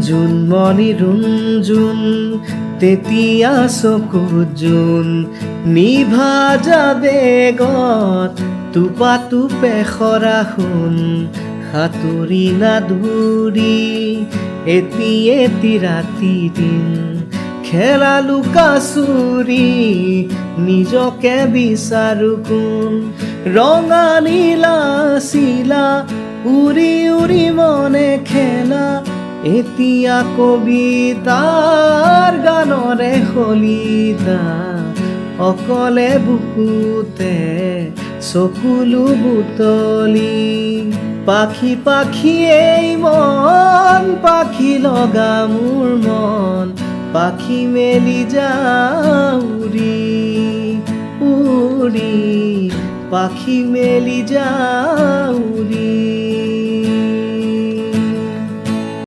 জোনমণি ৰুণজোন তেতিয়া চকুত জোন নিভা যাবেগত টোপা টোপে খৰা সোণ সাঁতুৰি নাদুৰি এটি ৰাতি দিন খেলা লুকা চুৰি নিজকে বিচাৰো কোন ৰঙা নীলা চিলা উৰি উৰি মনে খেলা এতিয়া কবিতাৰ গানৰে সলিতা অকলে বুকুতে চকুলো বুটলি পাখি পাখি এই মন পাখি লগা মোৰ মন পাখি মেলি যাউৰি উৰি পাখি মেলি যাউৰি